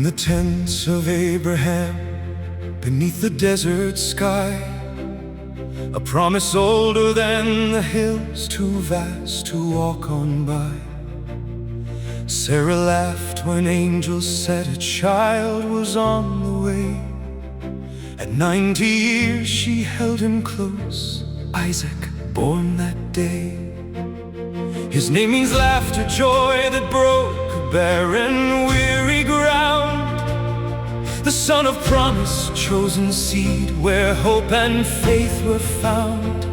In the tents of Abraham, beneath the desert sky, a promise older than the hills, too vast to walk on by. Sarah laughed when angels said a child was on the way. At 90 years she held him close, Isaac, born that day. His name means laughter, joy that broke a barren, weary ground. The son of promise, chosen seed, where hope and faith were found.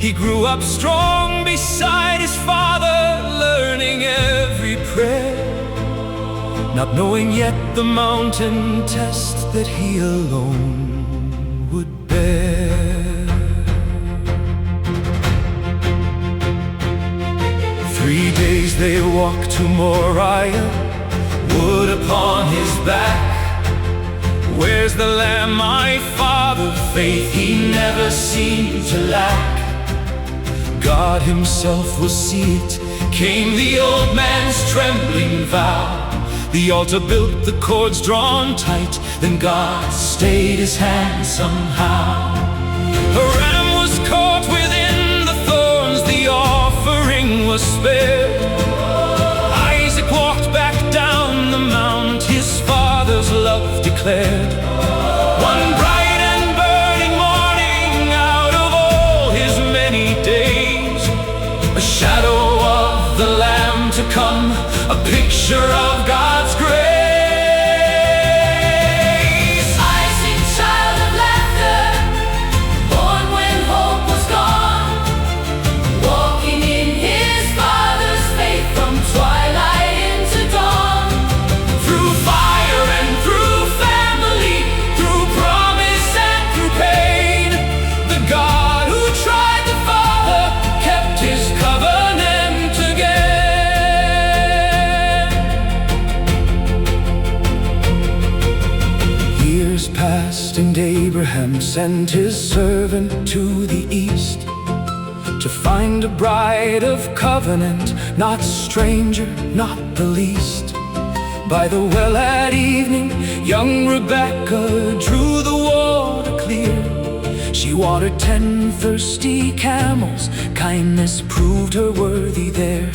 He grew up strong beside his father, learning every prayer, not knowing yet the mountain test that he alone would bear. 3 days they walked to Moriah, wood upon his back. Where's the lamb, my father? Faith he never seemed to lack. God himself will see it, came the old man's trembling vow. The altar built, the cords drawn tight, then God stayed his hand somehow. A ram was caught within the thorns, the offering was spared. Isaac walked back down the mount, his father's love declared. One bright and burning morning, out of all his many days, a shadow of the Lamb to come, a picture of God's grace. Isaac, child of laughter, born when hope was gone, walking in his father's faith from twilight into dawn. Through fire and through family, through promise and through pain, the God who tried the Father kept his covenant again. Years passed and Abraham sent his servant to the east to find a bride of covenant, not stranger, not the least. By the well at evening, young Rebecca drew the water clear. She watered 10 thirsty camels, kindness proved her worthy there.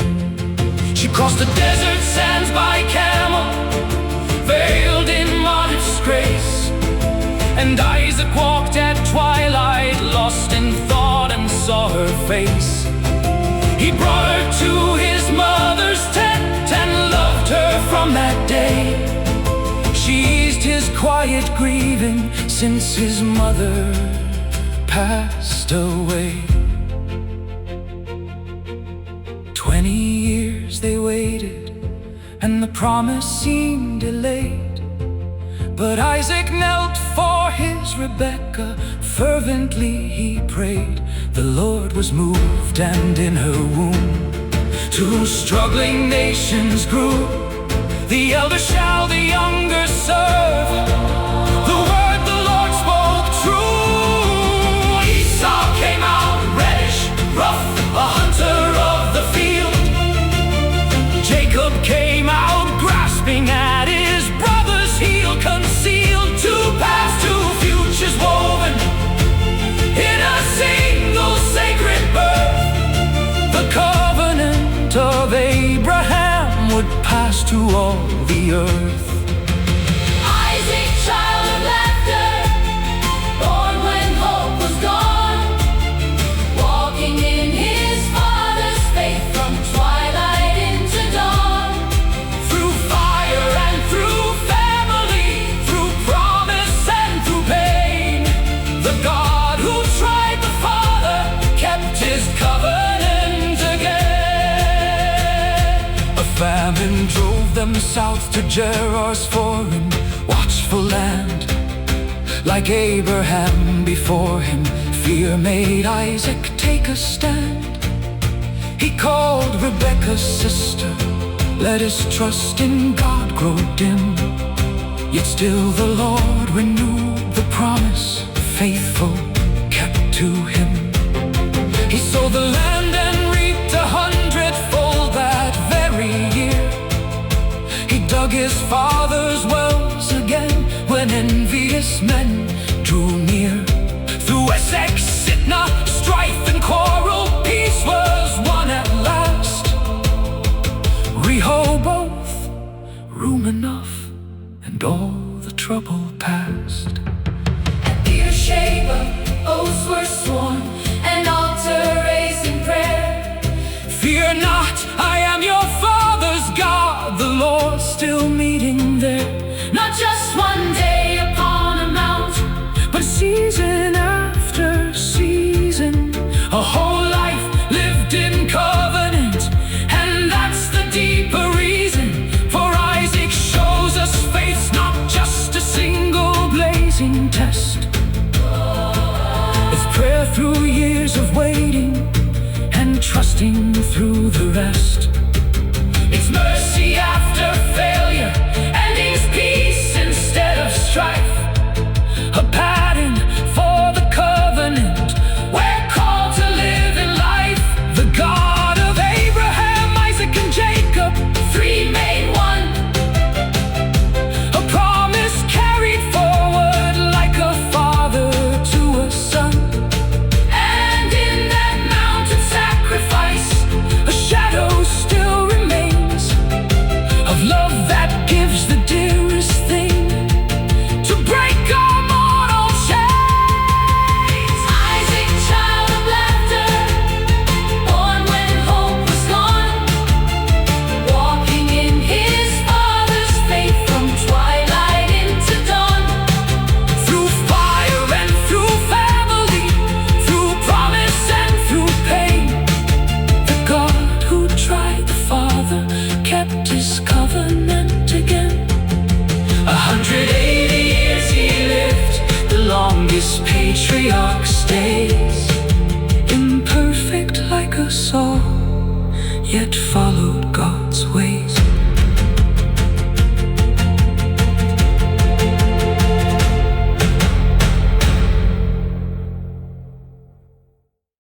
She crossed the desert sands by camel, veiled in modest grace. And Isaac walked at twilight, lost in thought, and saw her face. He brought her to his mother's tent and loved her from that day. She eased his quiet grieving since his mother passed away. 20 years they waited, and the promise seemed delayed. But Isaac knelt for his Rebecca, fervently he prayed. The Lord was moved, and in her womb 2 struggling nations grew. The elder shall the younger serve, the word the Lord spoke true. Esau came out reddish, rough, a hunter of the field. Jacob came out grasping at his brother's heel, concealed 2 paths, 2 futures woven in a single sacred birth. The covenant of Abraham would pass to all the earth. Isaac, child of laughter, born when hope was gone, walking in his father's faith from twilight into dawn. Through fire and through family, through promise and through pain, the God who tried the Father kept his covenant again. A famine drove them south to Gerar's foreign, watchful land. Like Abraham before him, fear made Isaac take a stand. He called Rebekah's sister, let his trust in God grow dim. Yet still the Lord renewed the promise, faithful, kept to him. He sowed the land and reaped 100-fold that very year. He dug his father's well season after season, a whole life lived in covenant. And that's the deeper reason for Isaac shows us faith's not just a single blazing test. It's prayer through years of waiting and trusting through the rest. It's mercy after failure, endings peace instead of strife. A pattern for the covenant we're called to live in life. The God of Abraham, Isaac, and Jacob, three made one. A promise carried forward like a father to a son. And in that mountain sacrifice, a shadow still remains of love that gives the dearest thing to break our mortal chains. Isaac, child of laughter, born when hope was gone, walking in his father's faith from twilight into dawn. Through fire and through family, through promise and through pain, the God who tried the Father kept his covenant again. 180 years he lived, the longest patriarch stays. Imperfect like us all, yet followed God's way.